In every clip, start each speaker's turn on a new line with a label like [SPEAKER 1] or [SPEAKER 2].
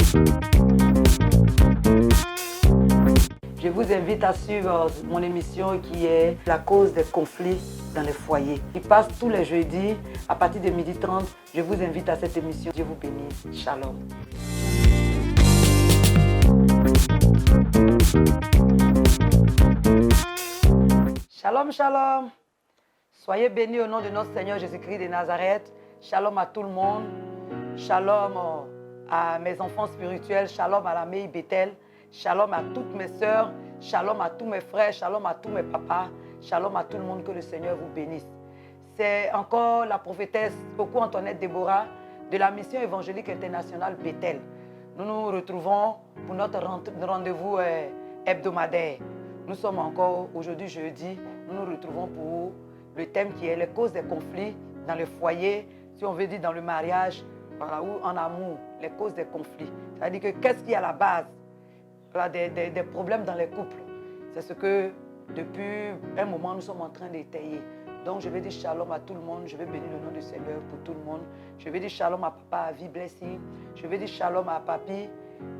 [SPEAKER 1] Je vous invite à suivre mon émission qui est La cause des conflits dans les foyers. Qui passe tous les jeudis à partir de 12h30. Je vous invite à cette émission. Dieu vous bénisse. Shalom. Shalom, shalom. Soyez bénis au nom de notre Seigneur Jésus-Christ de Nazareth. Shalom à tout le monde. Shalom à mes enfants spirituels. Shalom à la Meï Bethel. Shalom à toutes mes sœurs. Shalom à tous mes frères. Shalom à tous mes papas. Shalom à tout le monde. Que le Seigneur vous bénisse. C'est encore la prophétesse Oku Antoinette Déborah de la mission évangélique internationale Bethel. Nous nous retrouvons pour notre rendez-vous hebdomadaire. Nous sommes encore aujourd'hui jeudi. Nous nous retrouvons pour le thème qui est les causes des conflits dans le foyer, si on veut dire dans le mariage, ou en amour, les causes des conflits. C'est-à-dire que qu'est-ce qui est à la base des problèmes dans les couples? C'est ce que depuis un moment nous sommes en train d'étayer. Donc je vais dire shalom à tout le monde, je vais bénir le nom du Seigneur pour tout le monde. Je vais dire shalom à Papa Avi Blessing, je vais dire shalom à Papi,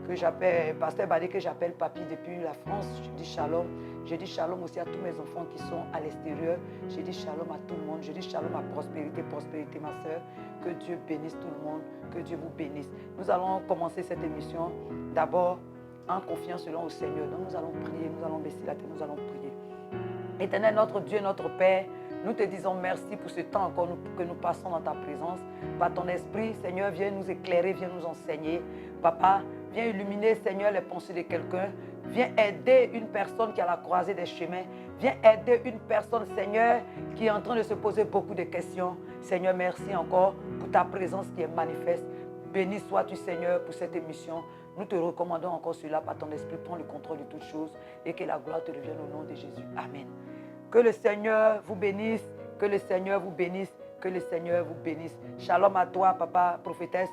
[SPEAKER 1] que j'appelle, Pasteur Badi que j'appelle Papi depuis la France, je dis shalom. Je dis shalom aussi à tous mes enfants qui sont à l'extérieur. Je dis shalom à tout le monde. Je dis shalom à prospérité, prospérité ma soeur. Que Dieu bénisse tout le monde, que Dieu vous bénisse. Nous allons commencer cette émission d'abord en confiant selon au Seigneur. Donc nous allons prier, nous allons baisser la tête, nous allons prier. Éternel notre Dieu, notre Père, nous te disons merci pour ce temps encore que nous passons dans ta présence. Par ton esprit, Seigneur, viens nous éclairer, viens nous enseigner. Papa, viens illuminer, Seigneur, les pensées de quelqu'un. Viens aider une personne qui est à la croisée des chemins. Viens aider une personne, Seigneur, qui est en train de se poser beaucoup de questions. Seigneur, merci encore pour ta présence qui est manifeste. Béni sois-tu, Seigneur, pour cette émission. Nous te recommandons encore cela par ton esprit. Prends le contrôle de toutes choses et que la gloire te revienne au nom de Jésus. Amen. Que le Seigneur vous bénisse, que le Seigneur vous bénisse, que le Seigneur vous bénisse. Shalom à toi, papa, prophète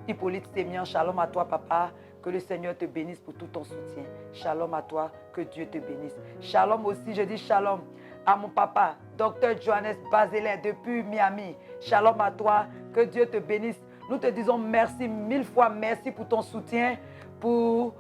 [SPEAKER 1] Hippolyte Sémian. Shalom à toi, papa. Que le Seigneur te bénisse pour tout ton soutien. Shalom à toi, que Dieu te bénisse. Shalom aussi, je dis shalom à mon papa, Dr. Johannes Bazelet depuis Miami. Shalom à toi, que Dieu te bénisse. Nous te disons merci, mille fois merci pour ton soutien, pour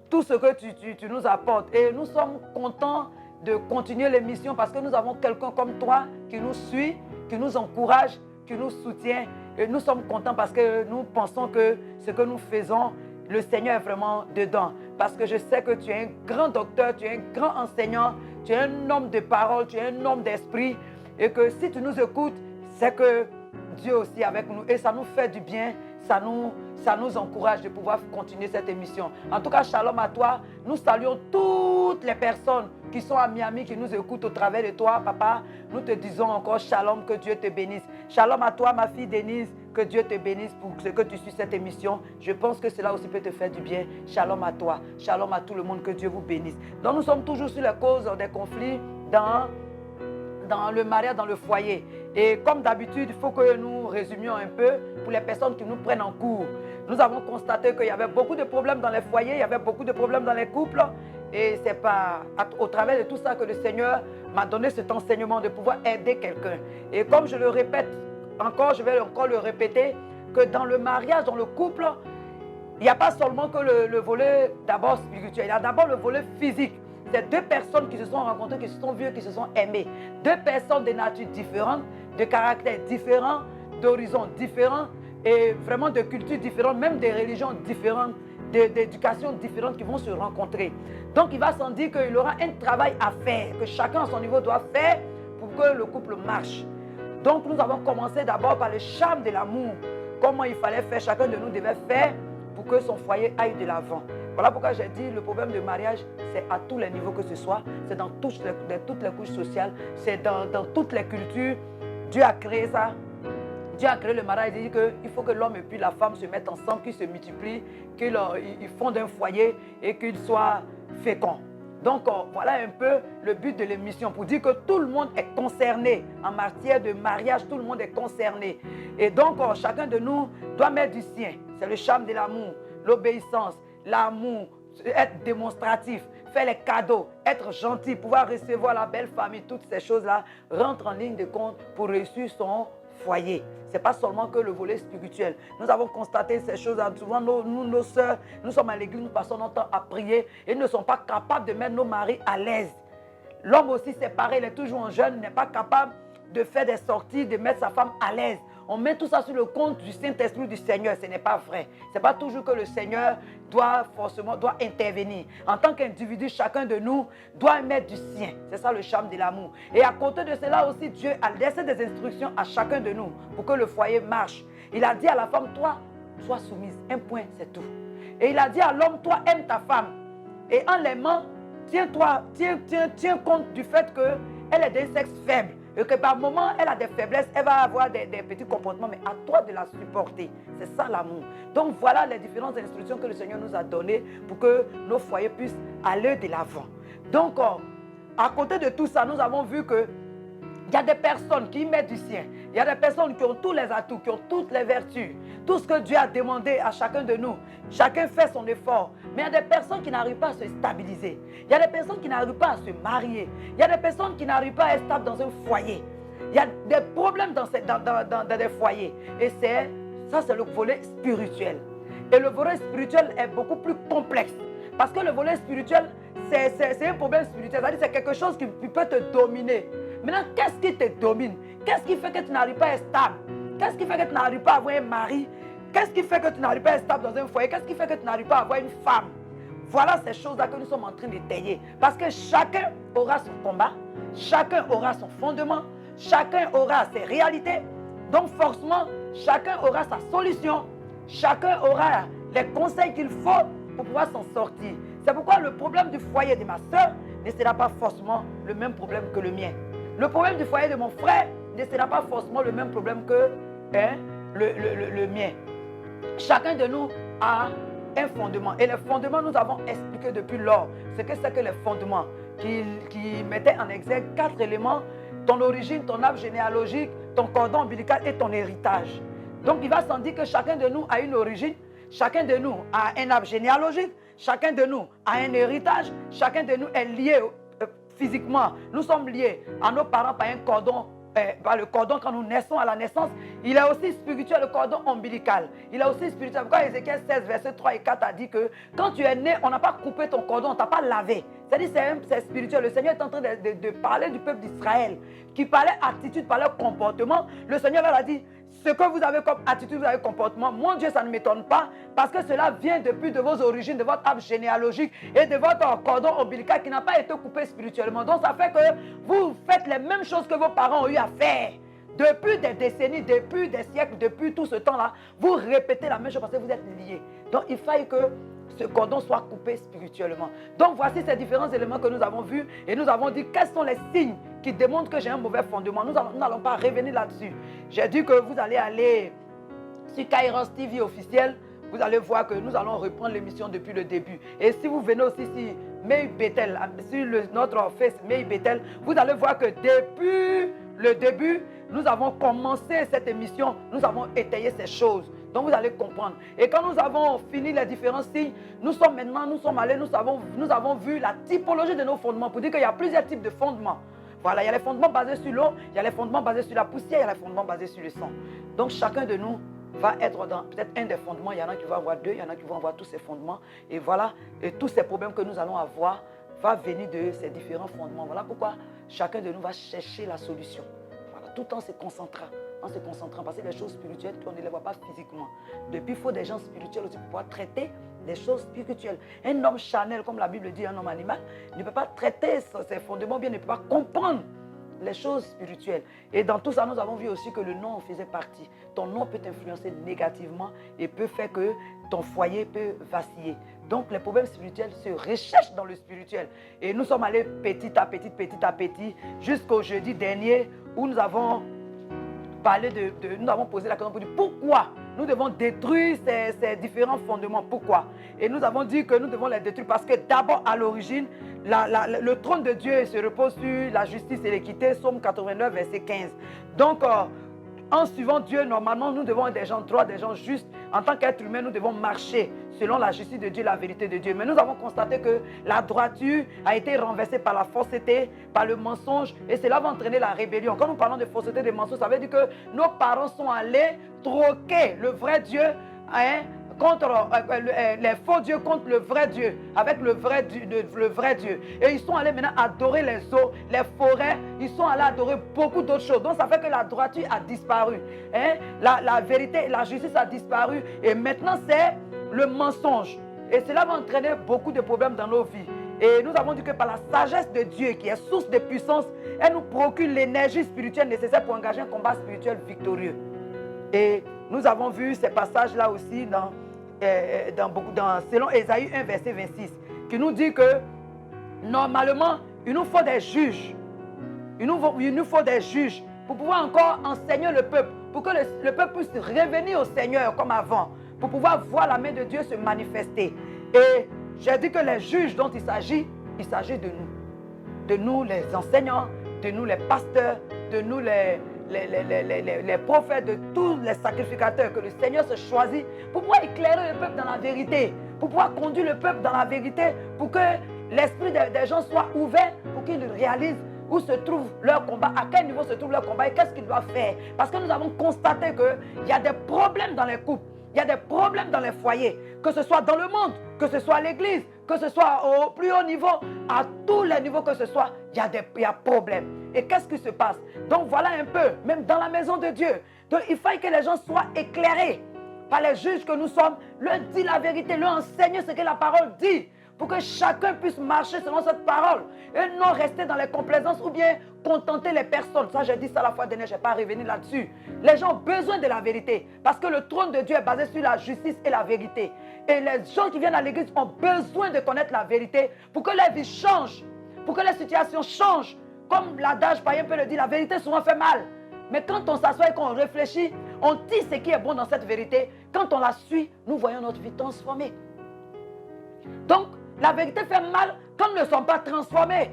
[SPEAKER 1] tout ce que tu nous apportes. Et nous sommes contents de continuer l'émission parce que nous avons quelqu'un comme toi qui nous suit, qui nous encourage, qui nous soutient. Et nous sommes contents parce que nous pensons que ce que nous faisons, le Seigneur est vraiment dedans. Parce que je sais que tu es un grand docteur, tu es un grand enseignant, tu es un homme de parole, tu es un homme d'esprit. Et que si tu nous écoutes, c'est que Dieu aussi est avec nous. Et ça nous fait du bien, ça nous encourage de pouvoir continuer cette émission. En tout cas, shalom à toi. Nous saluons toutes les personnes qui sont à Miami, qui nous écoutent au travers de toi, papa. Nous te disons encore shalom, que Dieu te bénisse. Shalom à toi, ma fille Denise. Que Dieu te bénisse pour ce que tu suis cette émission. Je pense que cela aussi peut te faire du bien. Shalom à toi. Shalom à tout le monde. Que Dieu vous bénisse. Donc nous sommes toujours sur les causes des conflits dans le mariage, dans le foyer. Et comme d'habitude, il faut que nous résumions un peu pour les personnes qui nous prennent en cours. Nous avons constaté qu'il y avait beaucoup de problèmes dans les foyers, il y avait beaucoup de problèmes dans les couples. Et c'est au travers de tout ça que le Seigneur m'a donné cet enseignement de pouvoir aider quelqu'un. Et comme je le répète encore, je vais encore le répéter, que dans le mariage, dans le couple, il n'y a pas seulement que le volet d'abord spirituel, il y a d'abord le volet physique. C'est deux personnes qui se sont rencontrées, qui se sont vues, qui se sont aimées. Deux personnes de nature différente, de caractères différents, d'horizons différents et vraiment de cultures différentes, même des religions différentes, d'éducation différentes qui vont se rencontrer. Donc il va sans dire qu'il aura un travail à faire, que chacun à son niveau doit faire pour que le couple marche. Donc nous avons commencé d'abord par le charme de l'amour. Comment il fallait faire, chacun de nous devait faire pour que son foyer aille de l'avant. Voilà pourquoi j'ai dit le problème de mariage, c'est à tous les niveaux que ce soit, c'est dans toutes les couches sociales, c'est dans toutes les cultures. Dieu a créé ça. Dieu a créé le mariage. Il dit qu'il faut que l'homme et puis la femme se mettent ensemble, qu'ils se multiplient, qu'ils fondent un foyer et qu'ils soient féconds. Donc voilà un peu le but de l'émission, pour dire que tout le monde est concerné en matière de mariage, tout le monde est concerné. Et donc chacun de nous doit mettre du sien. C'est le charme de l'amour, l'obéissance, l'amour, être démonstratif, faire les cadeaux, être gentil, pouvoir recevoir la belle famille, toutes ces choses-là rentrent en ligne de compte pour réussir son foyer. Ce n'est pas seulement que le volet spirituel. Nous avons constaté ces choses. Souvent, nos sœurs, nous sommes à l'église, nous passons notre temps à prier et nous ne sommes pas capables de mettre nos maris à l'aise. L'homme aussi, c'est pareil, il est toujours en jeûne, n'est pas capable de faire des sorties, de mettre sa femme à l'aise. On met tout ça sur le compte du Saint-Esprit du Seigneur. Ce n'est pas vrai. Ce n'est pas toujours que le Seigneur doit intervenir. En tant qu'individu, chacun de nous doit mettre du sien. C'est ça le charme de l'amour. Et à côté de cela aussi, Dieu a laissé des instructions à chacun de nous pour que le foyer marche. Il a dit à la femme, toi, sois soumise. Un point, c'est tout. Et il a dit à l'homme, toi, aime ta femme. Et en l'aimant, tiens compte du fait qu'elle est d'un sexe faible. Et que par moment, elle a des faiblesses, elle va avoir des petits comportements, mais à toi de la supporter. C'est ça l'amour. Donc voilà les différentes instructions que le Seigneur nous a données pour que nos foyers puissent aller de l'avant. Donc, à côté de tout ça, nous avons vu que il y a des personnes qui mettent du sien. Il y a des personnes qui ont tous les atouts, qui ont toutes les vertus. Tout ce que Dieu a demandé à chacun de nous. Chacun fait son effort. Mais il y a des personnes qui n'arrivent pas à se stabiliser. Il y a des personnes qui n'arrivent pas à se marier. Il y a des personnes qui n'arrivent pas à être stables dans un foyer. Il y a des problèmes dans des foyers. Et ça, c'est le volet spirituel. Et le volet spirituel est beaucoup plus complexe. Parce que le volet spirituel, c'est un problème spirituel. C'est-à-dire que c'est quelque chose qui peut te dominer. Maintenant, qu'est-ce qui te domine? Qu'est-ce qui fait que tu n'arrives pas à être stable? Qu'est-ce qui fait que tu n'arrives pas à avoir un mari? Qu'est-ce qui fait que tu n'arrives pas à être stable dans un foyer? Qu'est-ce qui fait que tu n'arrives pas à avoir une femme? Voilà ces choses-là que nous sommes en train d'étayer. Parce que chacun aura son combat, chacun aura son fondement, chacun aura ses réalités. Donc forcément, chacun aura sa solution, chacun aura les conseils qu'il faut pour pouvoir s'en sortir. C'est pourquoi le problème du foyer de ma soeur ne sera pas forcément le même problème que le mien. Le problème du foyer de mon frère ne sera pas forcément le même problème que le mien. Chacun de nous a un fondement. Et les fondements, nous avons expliqué depuis lors ce que c'est que les fondements qui mettaient en exergue 4 éléments: ton origine, ton arbre généalogique, ton cordon ombilical et ton héritage. Donc il va sans dire que chacun de nous a une origine, chacun de nous a un arbre généalogique, chacun de nous a un héritage, chacun de nous est lié physiquement. Nous sommes liés à nos parents par un cordon, par le cordon quand nous naissons à la naissance. Il est aussi spirituel, le cordon ombilical. Il est aussi spirituel. Pourquoi Ézéchiel 16, versets 3 et 4 a dit que quand tu es né, on n'a pas coupé ton cordon, on ne t'a pas lavé. C'est-à-dire c'est spirituel. Le Seigneur est en train de parler du peuple d'Israël, qui parlait attitude, parlait comportement. Le Seigneur leur a dit, ce que vous avez comme attitude, vous avez comportement, mon Dieu, ça ne m'étonne pas, parce que cela vient depuis de vos origines, de votre arbre généalogique et de votre cordon ombilical qui n'a pas été coupé spirituellement. Donc ça fait que vous faites les mêmes choses que vos parents ont eu à faire. Depuis des décennies, depuis des siècles, depuis tout ce temps-là, vous répétez la même chose parce que vous êtes liés. Donc il faille que ce cordon soit coupé spirituellement. Donc voici ces différents éléments que nous avons vus et nous avons dit quels sont les signes qui démontrent que j'ai un mauvais fondement. Nous n'allons pas revenir là-dessus. J'ai dit que vous allez aller sur Kairos TV officiel, vous allez voir que nous allons reprendre l'émission depuis le début. Et si vous venez aussi sur May Bethel, sur notre face May Bethel, vous allez voir que depuis le début, nous avons commencé cette émission, nous avons étayé ces choses. Donc vous allez comprendre. Et quand nous avons fini les différents signes, nous sommes allés, nous avons vu la typologie de nos fondements pour dire qu'il y a plusieurs types de fondements. Voilà, il y a les fondements basés sur l'eau, il y a les fondements basés sur la poussière, il y a les fondements basés sur le sang. Donc chacun de nous va être dans peut-être un des fondements, il y en a qui vont avoir 2, il y en a qui vont avoir tous ces fondements. Et voilà, et tous ces problèmes que nous allons avoir va venir de ces différents fondements. Voilà pourquoi chacun de nous va chercher la solution. Voilà, tout en se concentrant. Parce que les choses spirituelles, on ne les voit pas physiquement. Depuis, il faut des gens spirituels aussi pour pouvoir traiter des choses spirituelles. Un homme charnel, comme la Bible dit, un homme animal, ne peut pas traiter ses fondements bien, ne peut pas comprendre les choses spirituelles. Et dans tout ça, nous avons vu aussi que le nom en faisait partie. Ton nom peut t'influencer négativement et peut faire que ton foyer peut vaciller. Donc les problèmes spirituels se recherchent dans le spirituel. Et nous sommes allés petit à petit, jusqu'au jeudi dernier où nous avons nous avons posé la question pour dire pourquoi nous devons détruire ces différents fondements. Pourquoi? Et nous avons dit que nous devons les détruire parce que d'abord à l'origine, le trône de Dieu se repose sur la justice et l'équité, Psaume 89, verset 15. Donc en suivant Dieu, normalement, nous devons être des gens droits, des gens justes. En tant qu'être humain, nous devons marcher selon la justice de Dieu, la vérité de Dieu. Mais nous avons constaté que la droiture a été renversée par la fausseté, par le mensonge, et cela va entraîner la rébellion. Quand nous parlons de fausseté, de mensonge, ça veut dire que nos parents sont allés troquer le vrai Dieu, contre les faux dieux, contre le vrai Dieu, avec le vrai Dieu. Et ils sont allés maintenant adorer les eaux, les forêts, ils sont allés adorer beaucoup d'autres choses. Donc ça fait que la droiture a disparu. La vérité, la justice a disparu. Et maintenant c'est le mensonge. Et cela va entraîner beaucoup de problèmes dans nos vies. Et nous avons dit que par la sagesse de Dieu, qui est source de puissance, elle nous procure l'énergie spirituelle nécessaire pour engager un combat spirituel victorieux. Et nous avons vu ces passages-là aussi selon Ésaïe 1, verset 26, qui nous dit que normalement, il nous faut des juges. Il nous faut des juges pour pouvoir encore enseigner le peuple, pour que le peuple puisse revenir au Seigneur comme avant, pour pouvoir voir la main de Dieu se manifester. Et j'ai dit que les juges dont il s'agit de nous. De nous les enseignants, de nous les pasteurs, de nous les prophètes, de tous les sacrificateurs, que le Seigneur se choisit pour pouvoir éclairer le peuple dans la vérité, pour pouvoir conduire le peuple dans la vérité, pour que l'esprit des gens soit ouvert, pour qu'ils réalisent où se trouve leur combat, à quel niveau se trouve leur combat et qu'est-ce qu'ils doivent faire. Parce que nous avons constaté qu'il y a des problèmes dans les couples, il y a des problèmes dans les foyers, que ce soit dans le monde, que ce soit à l'église, que ce soit au plus haut niveau, à tous les niveaux que ce soit, il y a problème. Et qu'est-ce qui se passe? Donc voilà un peu, même dans la maison de Dieu. Donc il faut que les gens soient éclairés par les juges que nous sommes, leur dire la vérité, leur enseigner ce que la parole dit, pour que chacun puisse marcher selon cette parole et non rester dans les complaisances ou bien contenter les personnes. Ça, j'ai dit ça la fois dernière, je ne vais pas revenir là-dessus. Les gens ont besoin de la vérité parce que le trône de Dieu est basé sur la justice et la vérité. Et les gens qui viennent à l'église ont besoin de connaître la vérité pour que leur vie change, pour que les situations changent. Comme l'adage païen peut le dire, la vérité souvent fait mal. Mais quand on s'assoit et qu'on réfléchit, on dit ce qui est bon dans cette vérité. Quand on la suit, nous voyons notre vie transformée. Donc, la vérité fait mal quand nous ne sommes pas transformés,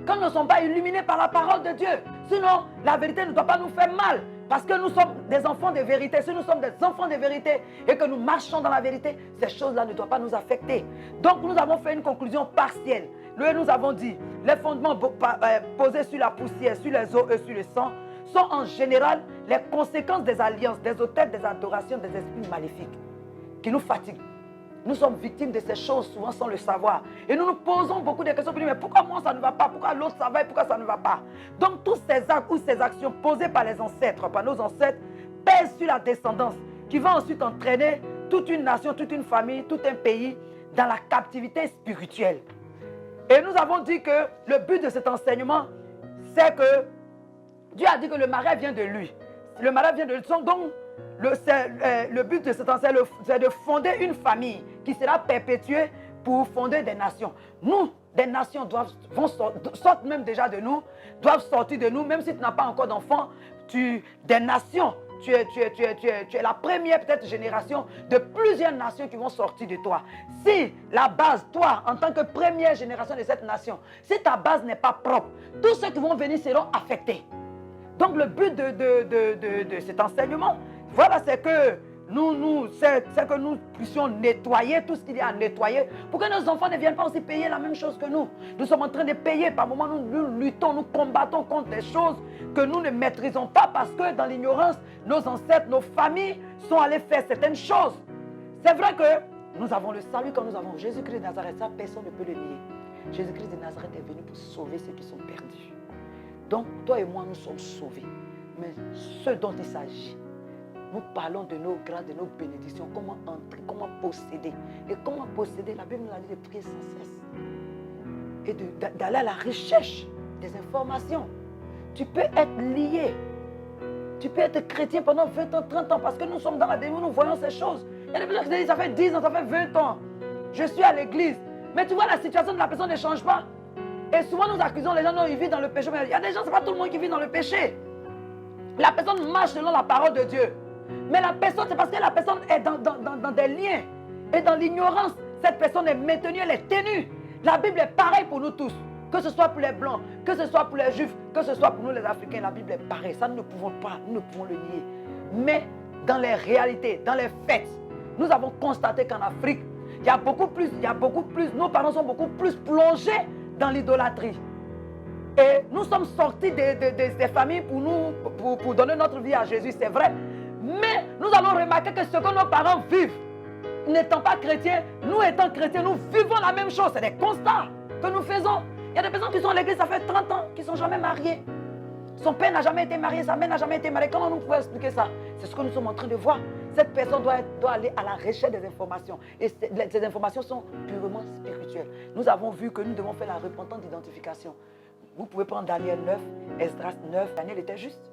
[SPEAKER 1] quand nous ne sommes pas illuminés par la parole de Dieu. Sinon, la vérité ne doit pas nous faire mal. Parce que nous sommes des enfants de vérité. Si nous sommes des enfants de vérité et que nous marchons dans la vérité, ces choses-là ne doivent pas nous affecter. Donc, nous avons fait une conclusion partielle. Nous avons dit, les fondements posés sur la poussière, sur les eaux et sur le sang, sont en général les conséquences des alliances, des autels, des adorations, des esprits maléfiques qui nous fatiguent. Nous sommes victimes de ces choses souvent sans le savoir. Et nous nous posons beaucoup de questions pour dire, mais pourquoi moi ça ne va pas? Pourquoi l'autre ça va et pourquoi ça ne va pas? Donc tous ces actes ou ces actions posées par les ancêtres, par nos ancêtres, pèsent sur la descendance, qui va ensuite entraîner toute une nation, toute une famille, tout un pays dans la captivité spirituelle. Et nous avons dit que le but de cet enseignement, c'est que Dieu a dit que le marais vient de lui. Le marais vient de lui. Donc, le but de cet enseignement, c'est de fonder une famille qui sera perpétuée pour fonder des nations. Nous, des nations sortent même déjà de nous, doivent sortir de nous, même si tu n'as pas encore d'enfants, des nations, tu es la première peut-être génération de plusieurs nations qui vont sortir de toi. Si la base, toi, en tant que première génération de cette nation, si ta base n'est pas propre, tous ceux qui vont venir seront affectés. Donc le but de cet enseignement, voilà, c'est que nous puissions nettoyer tout ce qu'il y a à nettoyer pour que nos enfants ne viennent pas aussi payer la même chose que nous. Nous sommes en train de payer, par moments nous luttons, nous combattons contre des choses que nous ne maîtrisons pas parce que dans l'ignorance, nos ancêtres, nos familles sont allés faire certaines choses. C'est vrai que nous avons le salut quand nous avons Jésus-Christ de Nazareth, ça personne ne peut le nier. Jésus-Christ de Nazareth est venu pour sauver ceux qui sont perdus. Donc toi et moi nous sommes sauvés. Mais ce dont il s'agit, nous parlons de nos grâces, de nos bénédictions, comment entrer, comment posséder. Et comment posséder, la Bible nous a dit de prier sans cesse. Et d'aller à la recherche des informations. Tu peux être lié. Tu peux être chrétien pendant 20 ans, 30 ans, parce que nous sommes dans la démon, nous voyons ces choses. Il y a des personnes qui disent, ça fait 10 ans, ça fait 20 ans. Je suis à l'église. Mais tu vois, la situation de la personne ne change pas. Et souvent nous accusons les gens, non, ils vivent dans le péché. Mais il y a des gens, ce n'est pas tout le monde qui vit dans le péché. La personne marche selon la parole de Dieu. Mais la personne, c'est parce que la personne est dans des liens. Et dans l'ignorance, cette personne est maintenue, elle est tenue. La Bible est pareille pour nous tous. Que ce soit pour les Blancs, que ce soit pour les Juifs, que ce soit pour nous les Africains, la Bible est pareille. Ça, nous ne pouvons pas, nous ne pouvons le nier. mais dans les réalités, dans les faits. Nous avons constaté qu'en Afrique, il y a beaucoup plus, nos parents sont beaucoup plus plongés dans l'idolâtrie. Et nous sommes sortis des familles pour donner notre vie à Jésus, c'est vrai. Mais nous allons remarquer que ce que nos parents vivent, n'étant pas chrétiens, nous étant chrétiens, nous vivons la même chose. C'est des constats que nous faisons. Il y a des personnes qui sont à l'église, ça fait 30 ans, qui ne sont jamais mariées. Son père n'a jamais été marié, sa mère n'a jamais été mariée. Comment nous pouvons expliquer ça? C'est ce que nous sommes en train de voir. Cette personne doit aller à la recherche des informations. Et ces informations sont purement spirituelles. Nous avons vu que nous devons faire la repentance d'identification. Vous pouvez prendre Daniel 9, Esdras 9. Daniel était juste.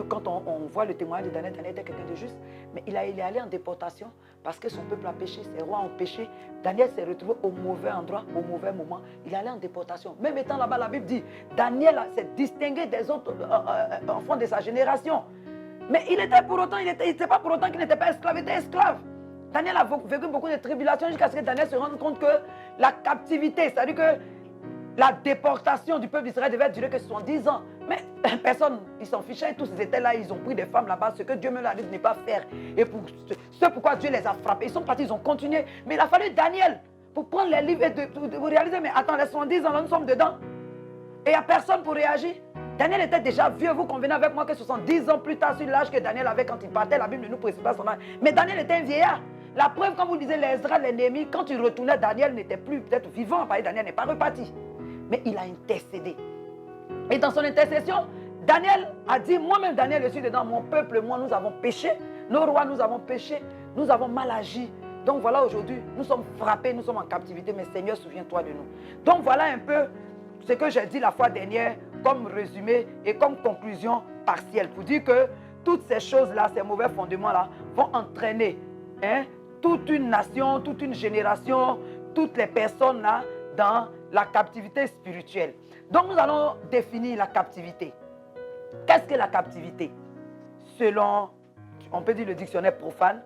[SPEAKER 1] Quand on voit le témoignage de Daniel, Daniel était quelqu'un de juste. Mais il est allé en déportation parce que son peuple a péché, ses rois ont péché. Daniel s'est retrouvé au mauvais endroit, au mauvais moment. Il est allé en déportation. Même étant là-bas, la Bible dit, Daniel s'est distingué des autres enfants de sa génération. Mais il était pour autant, il n'était pas pour autant qu'il n'était pas esclave, il était esclave. Daniel a vécu beaucoup de tribulations jusqu'à ce que Daniel se rende compte que la captivité, c'est-à-dire que la déportation du peuple d'Israël devait durer que 70 ans. Mais personne, ils s'en fichaient, tous ils étaient là, ils ont pris des femmes là-bas, ce que Dieu me l'a dit de ne pas faire. Et c'est pourquoi Dieu les a frappés. Ils sont partis, ils ont continué. Mais il a fallu Daniel pour prendre les livres et de réaliser, mais attends, les 70 ans, là, nous sommes dedans. Et il n'y a personne pour réagir. Daniel était déjà vieux, vous convenez avec moi que 70 ans plus tard, sur l'âge que Daniel avait quand il partait, la Bible ne nous précise pas son âge. Mais Daniel était un vieillard. La preuve, quand vous lisez les Esdras, les Néhémie, quand il retournait, Daniel n'était plus peut-être vivant, parce que Daniel n'est pas reparti. Mais il a intercédé. Et dans son intercession, Daniel a dit, moi-même Daniel, je suis dedans, mon peuple et moi, nous avons péché, nos rois, nous avons péché, nous avons mal agi. Donc voilà, aujourd'hui, nous sommes frappés, nous sommes en captivité, mais Seigneur, souviens-toi de nous. Donc voilà un peu ce que j'ai dit la fois dernière comme résumé et comme conclusion partielle pour dire que toutes ces choses-là, ces mauvais fondements-là vont entraîner toute une nation, toute une génération, toutes les personnes-là dans la captivité spirituelle. Donc nous allons définir la captivité. Qu'est-ce que la captivité? Selon, on peut dire le dictionnaire profane,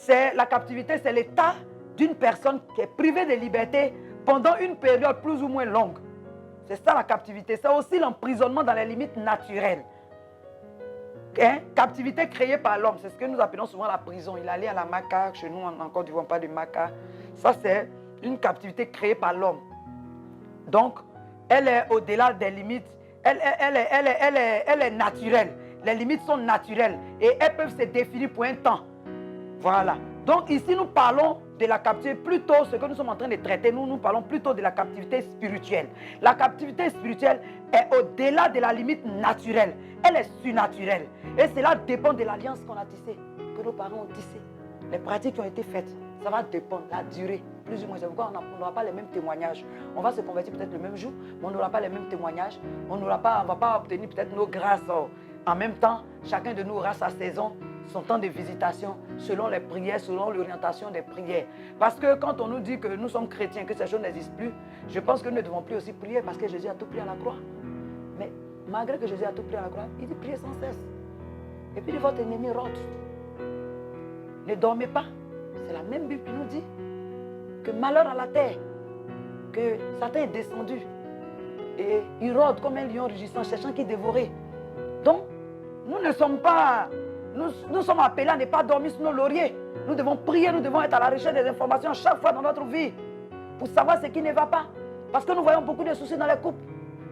[SPEAKER 1] la captivité, c'est l'état d'une personne qui est privée de liberté pendant une période plus ou moins longue. C'est ça la captivité. C'est aussi l'emprisonnement dans les limites naturelles. Captivité créée par l'homme, c'est ce que nous appelons souvent la prison. Il allait à la Maca, chez nous en Côte d'Ivoire, on parle de Maca. Ça, c'est une captivité créée par l'homme. Donc, elle est au-delà des limites. Elle est naturelle. Les limites sont naturelles et elles peuvent se définir pour un temps. Voilà. Donc ici, nous parlons de la captivité, plutôt ce que nous sommes en train de traiter, nous parlons plutôt de la captivité spirituelle. La captivité spirituelle est au-delà de la limite naturelle. Elle est surnaturelle. Et cela dépend de l'alliance qu'on a tissée, que nos parents ont tissée. Les pratiques qui ont été faites, ça va dépendre, la durée, plus ou moins. C'est pourquoi on n'aura pas les mêmes témoignages. On va se convertir peut-être le même jour, mais on n'aura pas les mêmes témoignages. On ne va pas obtenir peut-être nos grâces en même temps. Chacun de nous aura sa saison, son temps de visitation, selon les prières, selon l'orientation des prières. Parce que quand on nous dit que nous sommes chrétiens, que ces choses n'existent plus, je pense que nous ne devons plus aussi prier parce que Jésus a tout pris à la croix. Mais malgré que Jésus a tout pris à la croix, il dit priez sans cesse. Et puis votre ennemi rôde. Ne dormez pas. C'est la même Bible qui nous dit que malheur à la terre, que Satan est descendu et il rôde comme un lion rugissant, cherchant qui dévorer. Donc, nous ne sommes pas, nous sommes appelés à ne pas dormir sur nos lauriers. Nous devons prier, nous devons être à la recherche des informations chaque fois dans notre vie pour savoir ce qui ne va pas. Parce que nous voyons beaucoup de soucis dans les couples.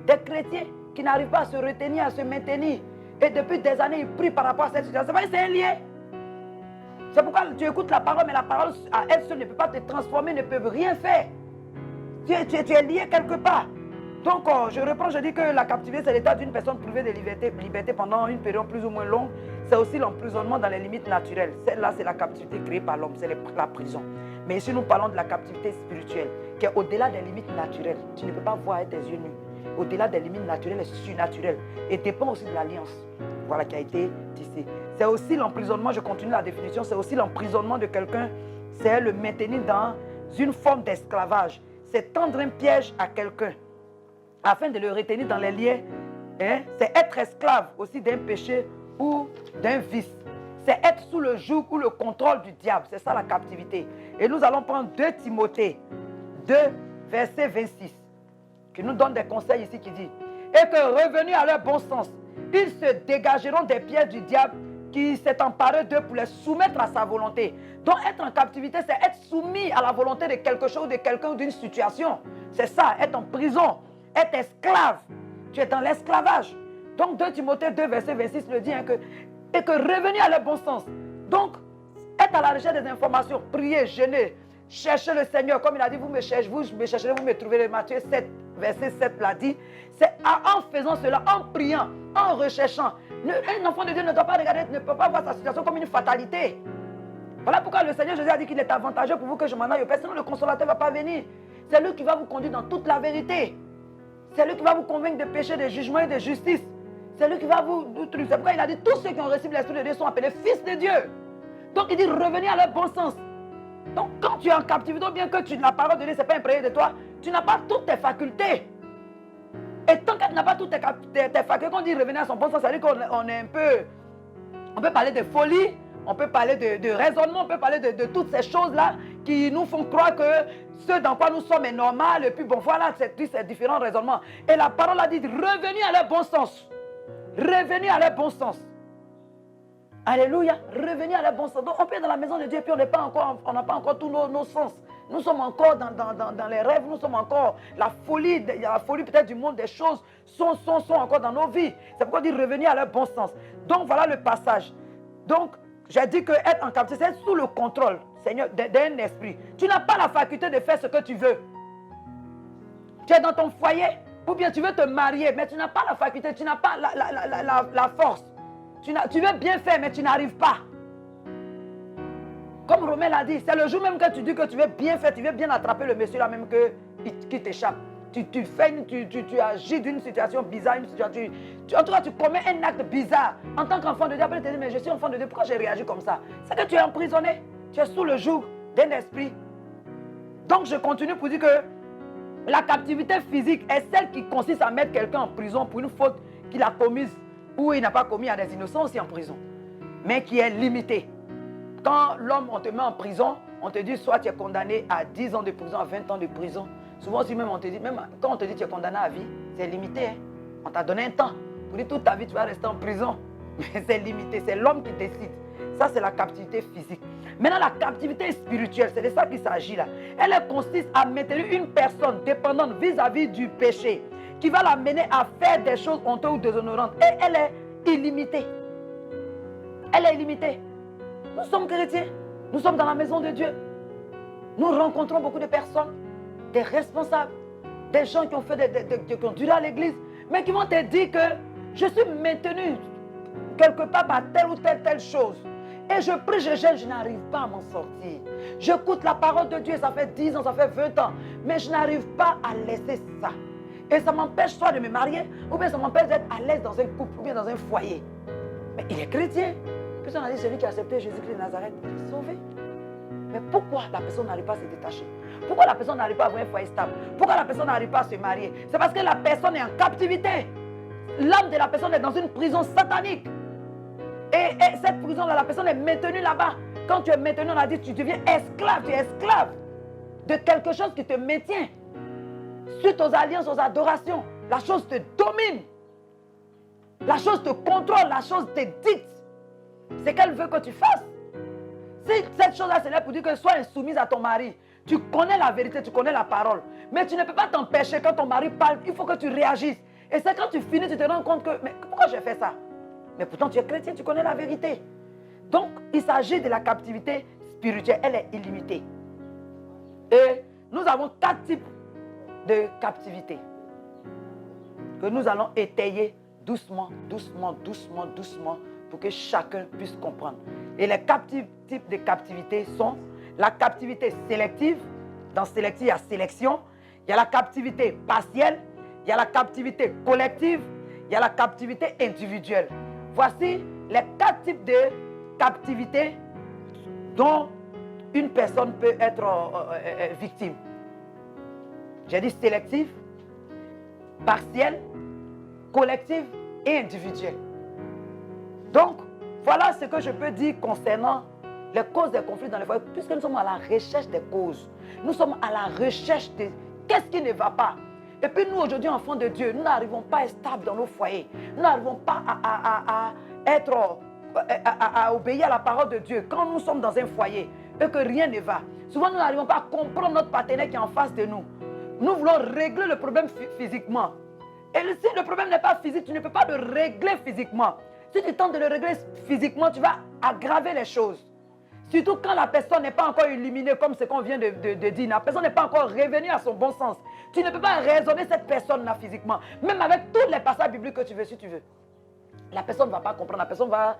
[SPEAKER 1] Des chrétiens qui n'arrivent pas à se retenir, à se maintenir. Et depuis des années, ils prient par rapport à cette situation. C'est un lien. C'est pourquoi tu écoutes la parole, mais la parole à elle seule ne peut pas te transformer, ne peut rien faire. Tu es lié quelque part. Donc, je reprends, je dis que la captivité, c'est l'état d'une personne privée de liberté pendant une période plus ou moins longue. C'est aussi l'emprisonnement dans les limites naturelles. Celle-là, c'est la captivité créée par l'homme, c'est la prison. Mais ici, nous parlons de la captivité spirituelle, qui est au-delà des limites naturelles. Tu ne peux pas voir avec tes yeux nus. Au-delà des limites naturelles et surnaturelles. Et dépend aussi de l'alliance, voilà, qui a été tissée. C'est aussi l'emprisonnement, je continue la définition, c'est aussi l'emprisonnement de quelqu'un, c'est le maintenir dans une forme d'esclavage. C'est tendre un piège à quelqu'un, afin de le retenir dans les liens. C'est être esclave aussi d'un péché ou d'un vice. C'est être sous le joug ou le contrôle du diable. C'est ça la captivité. Et nous allons prendre 2 Timothée 2, verset 26, qui nous donne des conseils ici qui dit « Et que revenus à leur bon sens, ils se dégageront des pièges du diable qui s'est emparé d'eux pour les soumettre à sa volonté. Donc être en captivité, c'est être soumis à la volonté de quelque chose, de quelqu'un ou d'une situation. C'est ça, être en prison, être esclave. Tu es dans l'esclavage. Donc 2 Timothée 2, verset 26 le dit, hein, et que revenir à le bon sens. Donc, être à la recherche des informations, prier, jeûner, chercher le Seigneur, comme il a dit, vous me chercherez, vous me trouverez. Matthieu 7, verset 7 l'a dit. C'est en faisant cela, en priant, en recherchant. Un enfant de Dieu ne doit pas regarder, ne peut pas voir sa situation comme une fatalité. Voilà pourquoi le Seigneur Jésus a dit qu'il est avantageux pour vous que je m'en aille au Père, sinon le consolateur ne va pas venir. C'est lui qui va vous conduire dans toute la vérité. C'est lui qui va vous convaincre de péché, de jugement et de justice. C'est lui qui va vous... C'est pourquoi il a dit, tous ceux qui ont reçu l'Esprit de Dieu sont appelés fils de Dieu. Donc il dit, revenez à leur bon sens. Donc quand tu es en captivité, bien que la parole de Dieu ne s'est pas imprégnée de toi, tu n'as pas toutes tes facultés. Et tant que tu n'as pas toutes tes facultés, quand on dit revenir à son bon sens, ça veut dire qu'on est un peu... On peut parler de folie, on peut parler de raisonnement, on peut parler de toutes ces choses-là qui nous font croire que ce dans quoi nous sommes est normal. Et puis bon, voilà, c'est différents raisonnements. Et la parole a dit, revenez à leur bon sens. Revenez à leur bon sens. Alléluia, revenez à leur bon sens. Donc on peut être dans la maison de Dieu et puis on n'a pas encore tous nos sens. Nous sommes encore dans les rêves, nous sommes encore la folie peut-être du monde des choses sont encore dans nos vies. C'est pourquoi on dit revenir à leur bon sens. Donc voilà le passage. Donc j'ai dit que être en captivité, c'est sous le contrôle, Seigneur, d'un esprit. Tu n'as pas la faculté de faire ce que tu veux. Tu es dans ton foyer, ou bien tu veux te marier, mais tu n'as pas la faculté, tu n'as pas la force. Tu veux bien faire, mais tu n'arrives pas. Comme Romain l'a dit, c'est le jour même que tu dis que tu veux bien faire, tu veux bien attraper le monsieur là même qui t'échappe. Tu agis d'une situation bizarre, en tout cas tu commets un acte bizarre. En tant qu'enfant de Dieu, après tu te dis, mais je suis enfant de Dieu, pourquoi j'ai réagi comme ça? C'est que tu es emprisonné, tu es sous le joug d'un esprit. Donc je continue pour dire que la captivité physique est celle qui consiste à mettre quelqu'un en prison pour une faute qu'il a commise ou il n'a pas commis, à des innocents aussi en prison, mais qui est limitée. Quand l'homme, on te met en prison, on te dit soit tu es condamné à 10 ans de prison, à 20 ans de prison. Souvent aussi même on te dit, même quand on te dit tu es condamné à vie, c'est limité. Hein? On t'a donné un temps. Pour dire toute ta vie tu vas rester en prison. Mais c'est limité, c'est l'homme qui décide. Ça c'est la captivité physique. Maintenant la captivité spirituelle, c'est de ça qu'il s'agit là. Elle consiste à maintenir une personne dépendante vis-à-vis du péché, qui va l'amener à faire des choses honteuses ou déshonorantes. Et elle est illimitée. Elle est illimitée. Nous sommes chrétiens, nous sommes dans la maison de Dieu. Nous rencontrons beaucoup de personnes, des responsables, des gens qui ont qui ont duré à l'église, mais qui vont te dire que je suis maintenu quelque part par telle ou telle chose. Et je prie, je gêne, je n'arrive pas à m'en sortir. J'écoute la parole de Dieu, ça fait 10 ans, ça fait 20 ans, mais je n'arrive pas à laisser ça. Et ça m'empêche soit de me marier, ou bien ça m'empêche d'être à l'aise dans un couple, ou bien dans un foyer. Mais il est chrétien. Personne n'a dit celui qui a accepté Jésus-Christ de Nazareth, il est sauvé. Mais pourquoi la personne n'arrive pas à se détacher? Pourquoi la personne n'arrive pas à avoir un foyer stable? Pourquoi la personne n'arrive pas à se marier? C'est parce que la personne est en captivité. L'âme de la personne est dans une prison satanique. Et cette prison-là, la personne est maintenue là-bas. Quand tu es maintenu, on a dit, tu deviens esclave. Tu es esclave de quelque chose qui te maintient. Suite aux alliances, aux adorations, la chose te domine. La chose te contrôle, la chose te dicte. C'est qu'elle veut que tu fasses. Si cette chose-là, c'est là pour dire que sois insoumise à ton mari. Tu connais la vérité, tu connais la parole. Mais tu ne peux pas t'empêcher quand ton mari parle, il faut que tu réagisses. Et c'est quand tu finis, tu te rends compte que, mais pourquoi j'ai fait ça? Mais pourtant tu es chrétien, tu connais la vérité. Donc, il s'agit de la captivité spirituelle, elle est illimitée. Et nous avons 4 types de captivité que nous allons étayer doucement, pour que chacun puisse comprendre. Et les 4 types de captivité sont la captivité sélective. Dans sélective, il y a sélection. Il y a la captivité partielle. Il y a la captivité collective. Il y a la captivité individuelle. Voici les 4 types de captivité dont une personne peut être victime. J'ai dit sélective, partielle, collective et individuelle. Donc, voilà ce que je peux dire concernant les causes des conflits dans les foyers, puisque nous sommes à la recherche des causes. Nous sommes à la recherche de qu'est-ce qui ne va pas. Et puis nous, aujourd'hui, enfants de Dieu, nous n'arrivons pas à être stables dans nos foyers. Nous n'arrivons pas à être à obéir à la parole de Dieu, quand nous sommes dans un foyer et que rien ne va, souvent nous n'arrivons pas à comprendre notre partenaire qui est en face de nous. Nous voulons régler le problème physiquement. Et si le problème n'est pas physique, tu ne peux pas le régler physiquement. Si tu tentes de le régler physiquement, tu vas aggraver les choses. Surtout quand la personne n'est pas encore illuminée, comme ce qu'on vient de dire. La personne n'est pas encore revenue à son bon sens. Tu ne peux pas raisonner cette personne-là physiquement. Même avec tous les passages bibliques que tu veux, si tu veux. La personne ne va pas comprendre. La personne va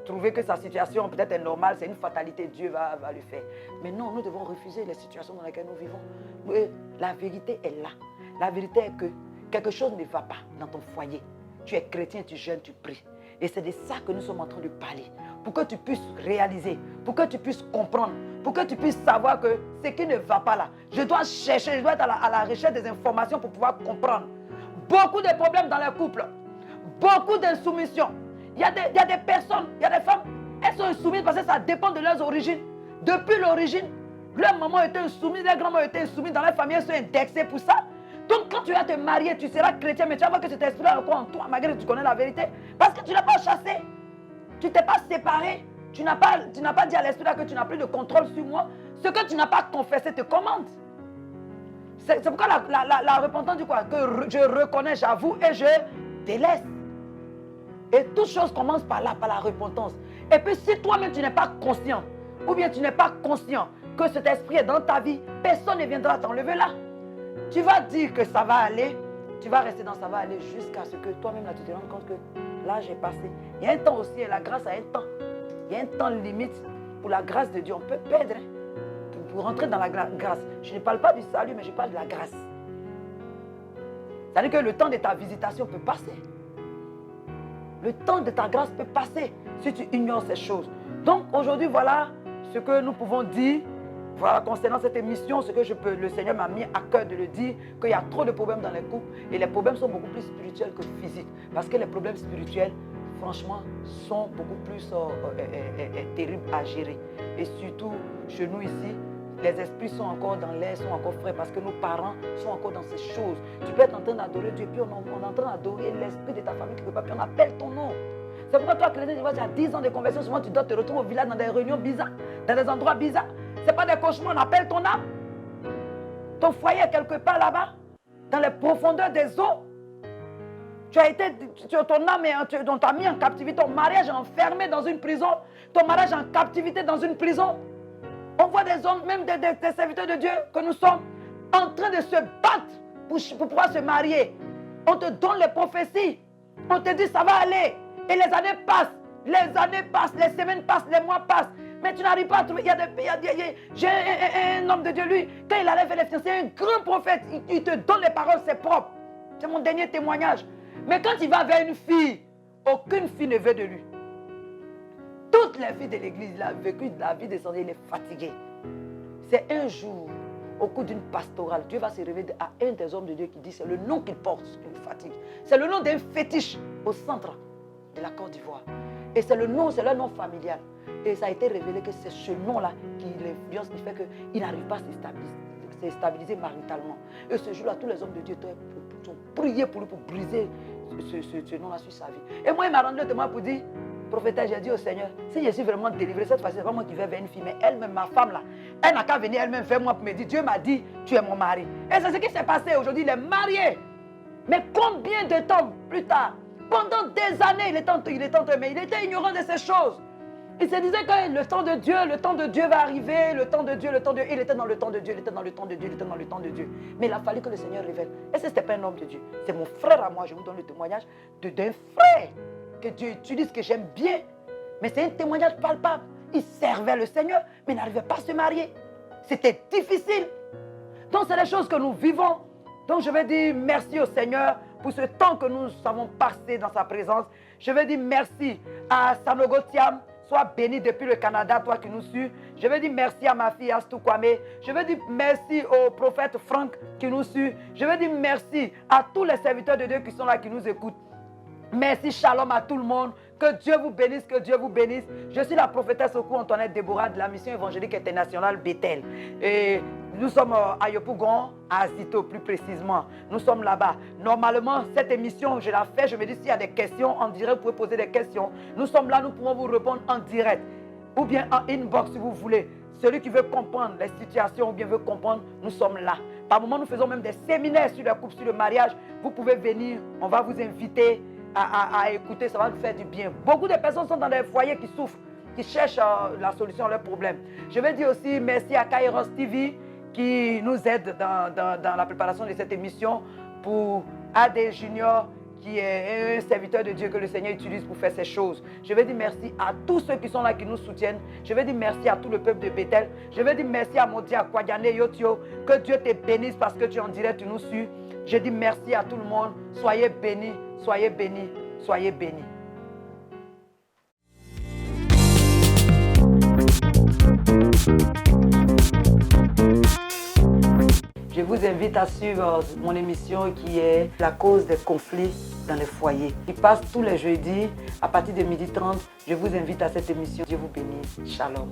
[SPEAKER 1] trouver que sa situation peut-être est normale. C'est une fatalité. Dieu va le faire. Mais non, nous devons refuser les situations dans lesquelles nous vivons. Et la vérité est là. La vérité est que quelque chose ne va pas dans ton foyer. Tu es chrétien, tu jeûnes, tu pries. Et c'est de ça que nous sommes en train de parler. Pour que tu puisses réaliser, pour que tu puisses comprendre, pour que tu puisses savoir que ce qui ne va pas là, je dois chercher, je dois être à la recherche des informations pour pouvoir comprendre. Beaucoup de problèmes dans les couples, beaucoup d'insoumission. Il y a des personnes, il y a des femmes, elles sont insoumises parce que ça dépend de leurs origines. Depuis l'origine, leur maman était insoumise, leur grand-maman était insoumise, dans leur famille, elles sont indexées pour ça. Donc quand tu vas te marier, tu seras chrétien, mais tu vas voir que cet esprit-là est en toi, malgré que tu connais la vérité. Parce que tu n'as pas chassé, tu ne t'es pas séparé, tu n'as pas dit à l'esprit-là que tu n'as plus de contrôle sur moi. Ce que tu n'as pas confessé te commande. C'est pourquoi la repentance dit quoi? Que je reconnais, j'avoue et je délaisse. Et toute chose commence par là, par la repentance. Et puis si toi-même tu n'es pas conscient, ou bien tu n'es pas conscient que cet esprit est dans ta vie, personne ne viendra t'enlever là. Tu vas dire que ça va aller, tu vas rester dans ça va aller jusqu'à ce que toi-même tu te rendes compte que là j'ai passé. Il y a un temps aussi, et la grâce a un temps. Il y a un temps limite pour la grâce de Dieu. On peut perdre pour rentrer dans la grâce. Je ne parle pas du salut, mais je parle de la grâce. C'est-à-dire que le temps de ta visitation peut passer. Le temps de ta grâce peut passer si tu ignores ces choses. Donc aujourd'hui, voilà ce que nous pouvons dire. Voilà, concernant cette émission, ce que le Seigneur m'a mis à cœur de le dire, qu'il y a trop de problèmes dans les couples et les problèmes sont beaucoup plus spirituels que physiques. Parce que les problèmes spirituels, franchement, sont beaucoup plus terribles à gérer. Et surtout, chez nous ici, les esprits sont encore dans l'air, sont encore frais parce que nos parents sont encore dans ces choses. Tu peux être en train d'adorer Dieu, puis on est en train d'adorer l'esprit de ta famille qui ne peut pas, puis on appelle ton nom. C'est pourquoi toi, chrétien, tu as 10 ans de conversion, souvent tu dois te retrouver au village dans des réunions bizarres, dans des endroits bizarres. Ce n'est pas des cauchemars, on appelle ton âme. Ton foyer est quelque part là-bas, dans les profondeurs des eaux. Ton âme, on t'a mis en captivité, ton mariage est enfermé dans une prison, ton mariage est en captivité dans une prison. On voit des hommes, même des serviteurs de Dieu, que nous sommes en train de se battre pour pouvoir se marier. On te donne les prophéties, on te dit ça va aller. Et les années passent, les semaines passent, les mois passent. Mais tu n'arrives pas à trouver. J'ai un homme de Dieu, lui, quand il allait vers les fiancés, un grand prophète, il te donne les paroles, c'est propre. C'est mon dernier témoignage. Mais quand il va vers une fille, aucune fille ne veut de lui. Toutes les filles de l'église, il a vécu la vie de son Dieu, il est fatigué. C'est un jour, au cours d'une pastorale, Dieu va se révéler à un des hommes de Dieu qui dit, c'est le nom qu'il porte, une fatigue. C'est le nom d'un fétiche au centre de la Côte d'Ivoire. Et c'est leur nom familial. Et ça a été révélé que c'est ce nom-là qui l'influence, qui fait qu'il n'arrive pas à se stabiliser maritalement. Et ce jour-là, tous les hommes de Dieu ont prié pour lui, pour briser ce nom-là sur sa vie. Et moi, il m'a rendu le témoin pour dire, prophétesse, j'ai dit au Seigneur, si je suis vraiment délivré, cette fois-ci, c'est pas moi qui vais vers une fille, mais elle-même, ma femme là, elle n'a qu'à venir elle-même vers moi pour me dire, Dieu m'a dit, tu es mon mari. Et c'est ce qui s'est passé aujourd'hui, il est marié. Mais combien de temps plus tard, pendant des années, il était ignorant de ces choses. Il se disait que le temps de Dieu va arriver, le temps de Dieu, il était dans le temps de Dieu, il était dans le temps de Dieu, il était dans le temps de Dieu. Mais il a fallu que le Seigneur révèle. Et ce n'était pas un homme de Dieu, c'est mon frère à moi, je vous donne le témoignage d'un frère que Dieu utilise, que j'aime bien. Mais c'est un témoignage palpable. Il servait le Seigneur, mais il n'arrivait pas à se marier. C'était difficile. Donc c'est les choses que nous vivons. Donc je vais dire merci au Seigneur pour ce temps que nous avons passé dans sa présence. Je vais dire merci à Sanogo Thiam. Sois béni depuis le Canada, toi qui nous suis. Je veux dire merci à ma fille Astou Kwame. Je veux dire merci au prophète Franck qui nous suit. Je veux dire merci à tous les serviteurs de Dieu qui sont là, qui nous écoutent. Merci, shalom à tout le monde. Que Que Dieu vous bénisse, que Dieu vous bénisse. Je suis la prophétesse Oku Antoinette Déborah de la mission évangélique internationale Bethel. Et nous sommes à Yopougon, à Azito plus précisément. Nous sommes là-bas. Normalement, cette émission, je la fais. Je me dis, s'il y a des questions en direct, vous pouvez poser des questions. Nous sommes là, nous pouvons vous répondre en direct. Ou bien en inbox si vous voulez. Celui qui veut comprendre les situations ou bien veut comprendre, nous sommes là. Par moments, nous faisons même des séminaires sur le couple, sur le mariage. Vous pouvez venir, on va vous inviter à écouter, ça va vous faire du bien. Beaucoup de personnes sont dans des foyers qui souffrent, qui cherchent la solution à leurs problèmes. Je vais dire aussi merci à Kairos TV qui nous aide dans la préparation de cette émission, pour AD Junior qui est un serviteur de Dieu que le Seigneur utilise pour faire ces choses. Je vais dire merci à tous ceux qui sont là, qui nous soutiennent. Je vais dire merci à tout le peuple de Bethel. Je vais dire merci à Modia Kwadiane Yotio. Que Dieu te bénisse parce que tu es en direct, tu nous suis. Je dis merci à tout le monde. Soyez bénis, soyez bénis, soyez bénis. Je vous invite à suivre mon émission qui est La cause des conflits dans les foyers. Il passe tous les jeudis à partir de 12h30. Je vous invite à cette émission. Dieu vous bénisse. Shalom.